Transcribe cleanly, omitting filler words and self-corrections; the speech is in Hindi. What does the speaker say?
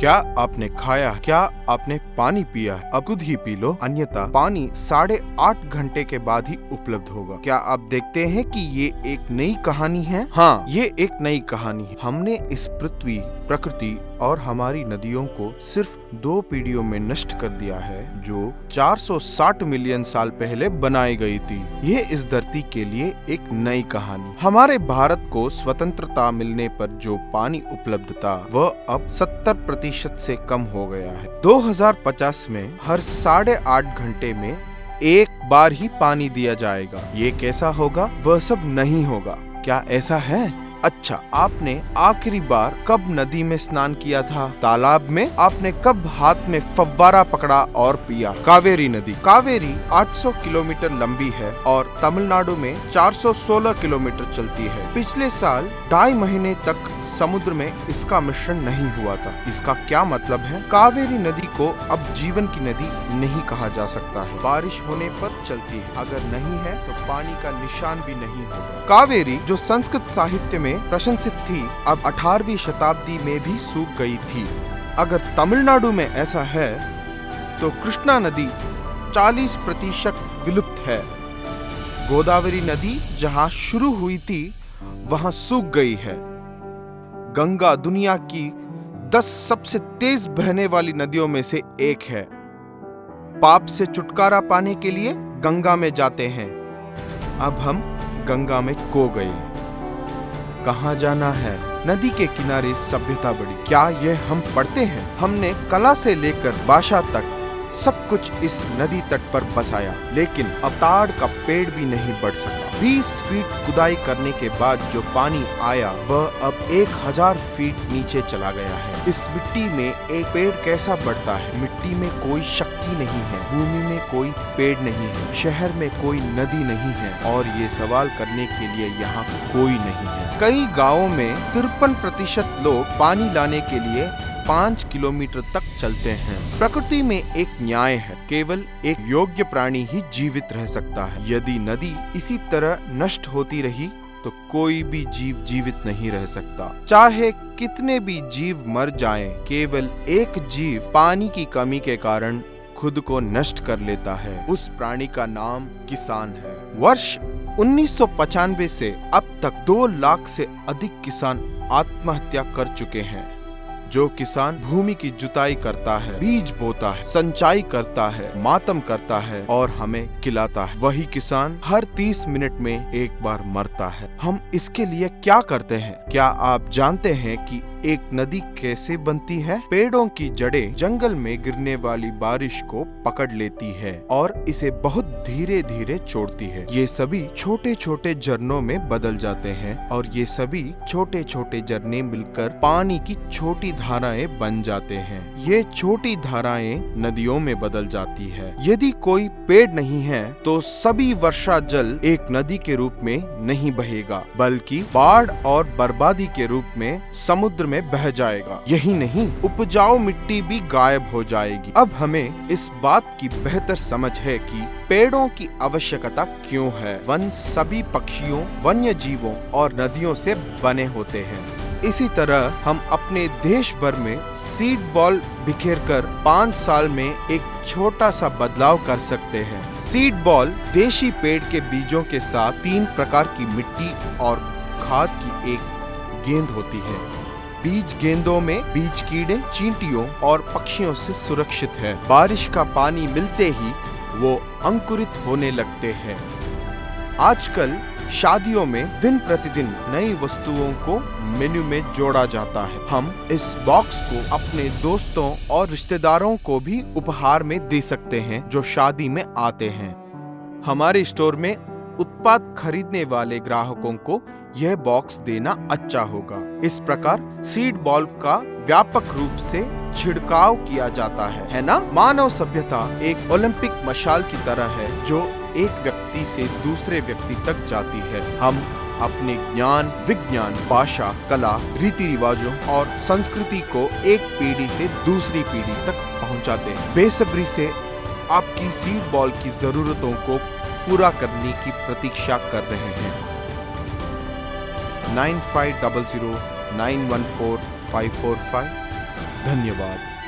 क्या आपने खाया? क्या आपने पानी पिया? अब खुद ही पी लो, अन्यथा पानी 8.5 घंटे के बाद ही उपलब्ध होगा। क्या आप देखते हैं कि ये एक नई कहानी है? हाँ, ये एक नई कहानी है। हमने इस पृथ्वी, प्रकृति और हमारी नदियों को सिर्फ 2 पीढ़ियों में नष्ट कर दिया है, जो 460 मिलियन साल पहले बनाई गई थी। ये इस धरती के लिए एक नई कहानी। हमारे भारत को स्वतंत्रता मिलने पर जो पानी उपलब्ध था, वह अब 70% से कम हो गया है। 2050 में हर 8.5 घंटे में एक बार ही पानी दिया जाएगा। ये कैसा होगा? वह सब नहीं होगा। क्या ऐसा है? अच्छा, आपने आखिरी बार कब नदी में स्नान किया था? तालाब में? आपने कब हाथ में फव्वारा पकड़ा और पिया? कावेरी नदी। कावेरी 800 किलोमीटर लंबी है और तमिलनाडु में 416 किलोमीटर चलती है। पिछले साल 2.5 महीने तक समुद्र में इसका मिश्रण नहीं हुआ था। इसका क्या मतलब है? कावेरी नदी को अब जीवन की नदी नहीं कहा जा सकता है। बारिश होने पर चलती है, अगर नहीं है तो पानी का निशान भी नहीं होगा। कावेरी, जो संस्कृत साहित्य में प्रशंसित थी, अब 18वीं शताब्दी में भी सूख गई थी। अगर तमिलनाडु में ऐसा है तो कृष्णा नदी 40% विलुप्त है। गोदावरी नदी जहां शुरू हुई थी, वहां सूख गई है। गंगा दुनिया की 10 सबसे तेज बहने वाली नदियों में से एक है। पाप से छुटकारा पाने के लिए गंगा में जाते हैं। अब हम गंगा में खो गए। कहाँ जाना है? नदी के किनारे सभ्यता बढ़ी। क्या ये हम पढ़ते हैं? हमने कला से लेकर भाषा तक सब कुछ इस नदी तट पर बसाया, लेकिन अब ताड़ का पेड़ भी नहीं बढ़ सका। 20 फीट खुदाई करने के बाद जो पानी आया, वह अब 1000 फीट नीचे चला गया है। इस मिट्टी में एक पेड़ कैसा बढ़ता है? मिट्टी में कोई शक्ति नहीं है, भूमि में कोई पेड़ नहीं है, शहर में कोई नदी नहीं है, और ये सवाल करने के लिए यहाँ कोई नहीं है। कई गाँवों में 53% लोग पानी लाने के लिए 5 किलोमीटर तक चलते हैं। प्रकृति में एक न्याय है, केवल एक योग्य प्राणी ही जीवित रह सकता है। यदि नदी इसी तरह नष्ट होती रही तो कोई भी जीव जीवित नहीं रह सकता। चाहे कितने भी जीव मर जाएं, केवल एक जीव पानी की कमी के कारण खुद को नष्ट कर लेता है। उस प्राणी का नाम किसान है। वर्ष 1995 से अब तक 2 लाख से अधिक किसान आत्महत्या कर चुके हैं। जो किसान भूमि की जुताई करता है, बीज बोता है, संचाई करता है, मातम करता है और हमें खिलाता है, वही किसान हर 30 मिनट में एक बार मरता है। हम इसके लिए क्या करते हैं? क्या आप जानते हैं कि एक नदी कैसे बनती है? पेड़ों की जड़ें जंगल में गिरने वाली बारिश को पकड़ लेती है और इसे बहुत धीरे धीरे छोड़ती है। ये सभी छोटे छोटे झरनों में बदल जाते हैं और ये सभी छोटे छोटे झरने मिलकर पानी की छोटी धाराएं बन जाते हैं। ये छोटी धाराएं नदियों में बदल जाती है। यदि कोई पेड़ नहीं है तो सभी वर्षा जल एक नदी के रूप में नहीं बहेगा, बल्कि बाढ़ और बर्बादी के रूप में समुद्र में बह जाएगा। यही नहीं, उपजाऊ मिट्टी भी गायब हो जाएगी। अब हमें इस बात की बेहतर समझ है कि पेड़ों की आवश्यकता क्यों है। वन सभी पक्षियों, वन्य जीवों और नदियों से बने होते हैं। इसी तरह हम अपने देश भर में सीड बॉल बिखेरकर 5 साल में एक छोटा सा बदलाव कर सकते हैं। सीड बॉल देशी पेड़ के बीजों के साथ 3 प्रकार की मिट्टी और खाद की एक गेंद होती है। बीज गेंदों में बीज कीड़े, चींटियों और पक्षियों से सुरक्षित है। बारिश का पानी मिलते ही वो अंकुरित होने लगते हैं। आजकल शादियों में दिन प्रतिदिन नई वस्तुओं को मेन्यू में जोड़ा जाता है। हम इस बॉक्स को अपने दोस्तों और रिश्तेदारों को भी उपहार में दे सकते हैं जो शादी में आते हैं। हमारे स्टोर में उत्पाद खरीदने वाले ग्राहकों को यह बॉक्स देना अच्छा होगा। इस प्रकार सीड बॉल का व्यापक रूप से छिड़काव किया जाता है ना? मानव सभ्यता एक ओलंपिक मशाल की तरह है जो एक व्यक्ति से दूसरे व्यक्ति तक जाती है। हम अपने ज्ञान, विज्ञान, भाषा, कला, रीति रिवाजों और संस्कृति को एक पीढ़ी से दूसरी पीढ़ी तक पहुंचाते हैं। बेसब्री से आपकी सीड बॉल की जरूरतों को पूरा करने की प्रतीक्षा कर रहे हैं। 9500 914 545 धन्यवाद।